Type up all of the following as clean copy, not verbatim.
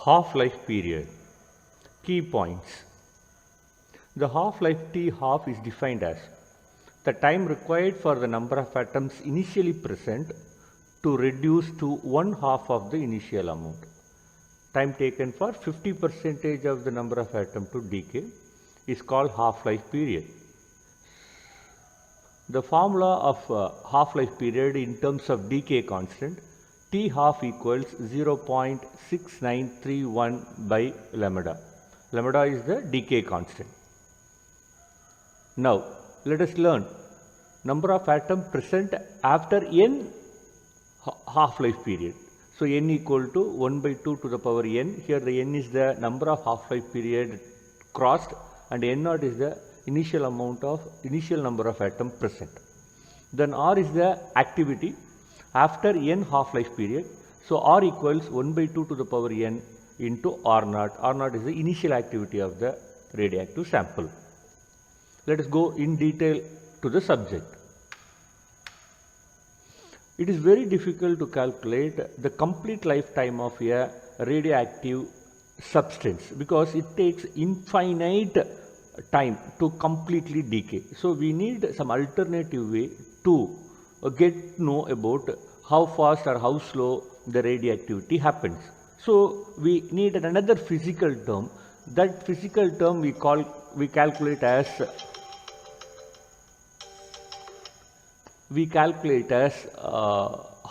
Half-life period. Key points. The half-life T half is defined as the time required for the number of atoms initially present to reduce to one half of the initial amount. Time taken for 50% of the number of atoms to decay is called half-life period. The formula of half-life period in terms of decay constant, T half equals 0.6931 by lambda. Lambda is the decay constant. Now, let us learn number of atoms present after n half-life period. So, n equal to 1 by 2 to the power n. Here the n is the number of half-life period crossed and n naught is the initial number of atoms present. Then R is the activity after n half-life period. So, R equals 1 by 2 to the power n into R naught. R naught is the initial activity of the radioactive sample. Let us go in detail to the subject. It is very difficult to calculate the complete lifetime of a radioactive substance because it takes infinite time to completely decay. So, we need some alternative way to get to know about how fast or how slow the radioactivity happens. So, we need another physical term. That physical term we calculate as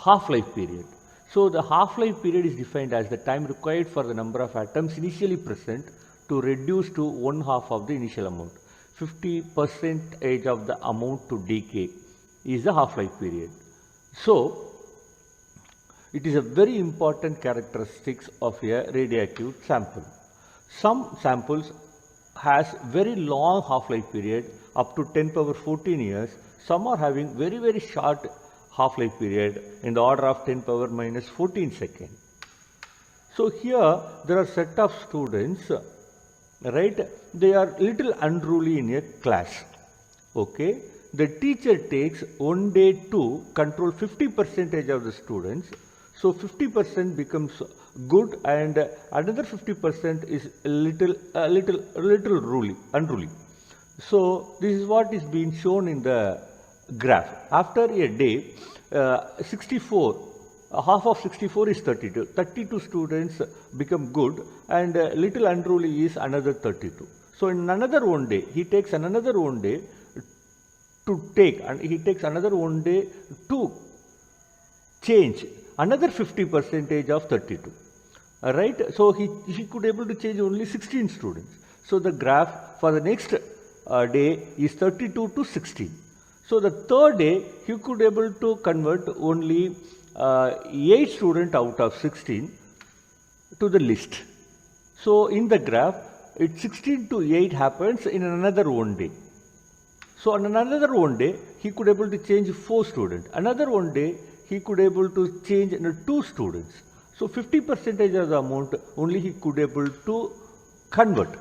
half-life period. So, the half-life period is defined as the time required for the number of atoms initially present to reduce to one half of the initial amount. 50% of the amount to decay is the half-life period. So, it is a very important characteristics of a radioactive sample. Some samples has very long half-life period up to 10 power 14 years. Some are having very short half-life period in the order of 10 power minus 14 seconds. So, here there are set of students, right, they are little unruly in a class. Okay. The teacher takes one day to control 50% of the students. So, 50% becomes good and another 50% is a little unruly. So, this is what is being shown in the graph. After a day, 64, half of 64 is 32. 32 students become good and little unruly is another 32. So, in another one day, he takes another one day to change another 50% of 32. Right? So, he could able to change only 16 students. So, the graph for the next day is 32 to 16. So, the third day he could able to convert only 8 students out of 16 to the list. So, in the graph it 16 to 8 happens in another one day. So, on another one day he could able to change 4 students. Another one day he could able to change 2 students. So, 50% of the amount only he could able to convert.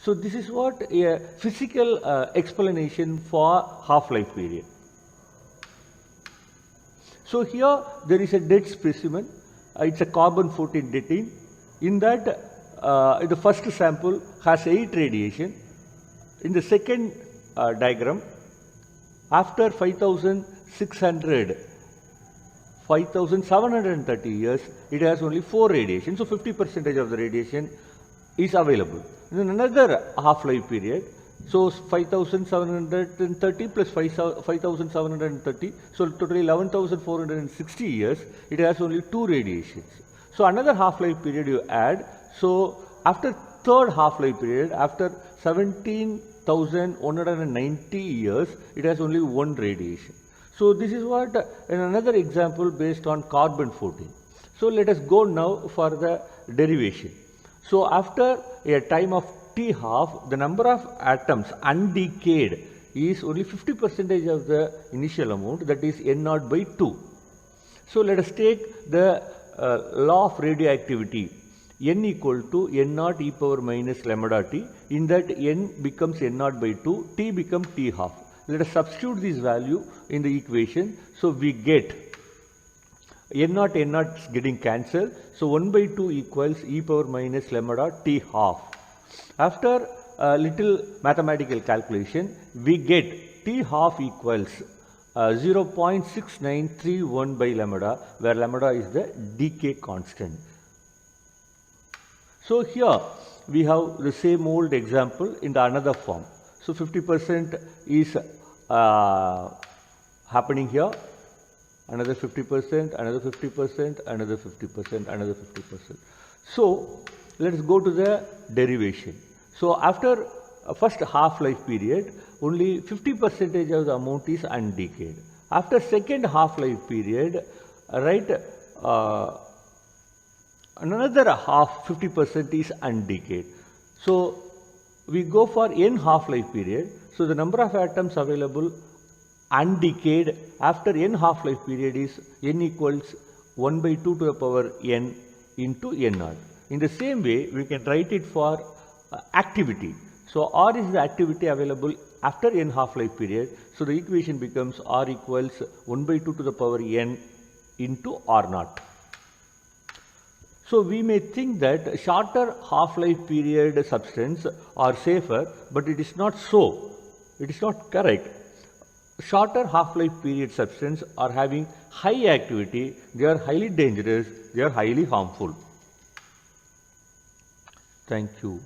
So, this is what a physical explanation for half-life period. So, here there is a dead specimen, it is a carbon 14 dating. In that the first sample has 8 radiation. In the second diagram, after 5,730 years, it has only 4 radiation. So, 50% of the radiation is available. In another half-life period, so 5,730 plus 5,730, so totally 11,460 years, it has only 2 radiations. So, another half-life period you add. So, after third half-life period, after 17,190 years, it has only 1 radiation. So, this is what in another example based on carbon 14. So, let us go now for the derivation. So, after a time of T half, the number of atoms undecayed is only 50% of the initial amount, that is n naught by 2. So, let us take the law of radioactivity, n equal to n naught e power minus lambda t. In that n becomes n naught by 2, t becomes T half. Let us substitute this value in the equation. So, we get n0 is getting cancelled. So 1 by 2 equals e power minus lambda t half. After a little mathematical calculation, we get t half equals 0.6931 by lambda, where lambda is the decay constant. So here we have the same old example in the another form. So 50% is happening here, another 50%, another 50%, another 50%, another 50%. So let's go to the derivation. So after first half-life period, only 50% of the amount is undecayed. After second half-life period, right, another half, 50% is undecayed. So we go for n half-life period. So the number of atoms available undecayed after n half-life period is n equals 1 by 2 to the power n into n0. In the same way, we can write it for activity. So R is the activity available after n half-life period. So the equation becomes R equals 1 by 2 to the power n into R0. So we may think that shorter half-life period substance are safer, but it is not so. It is not correct. Shorter half-life period substance are having high activity, they are highly dangerous, they are highly harmful. Thank you.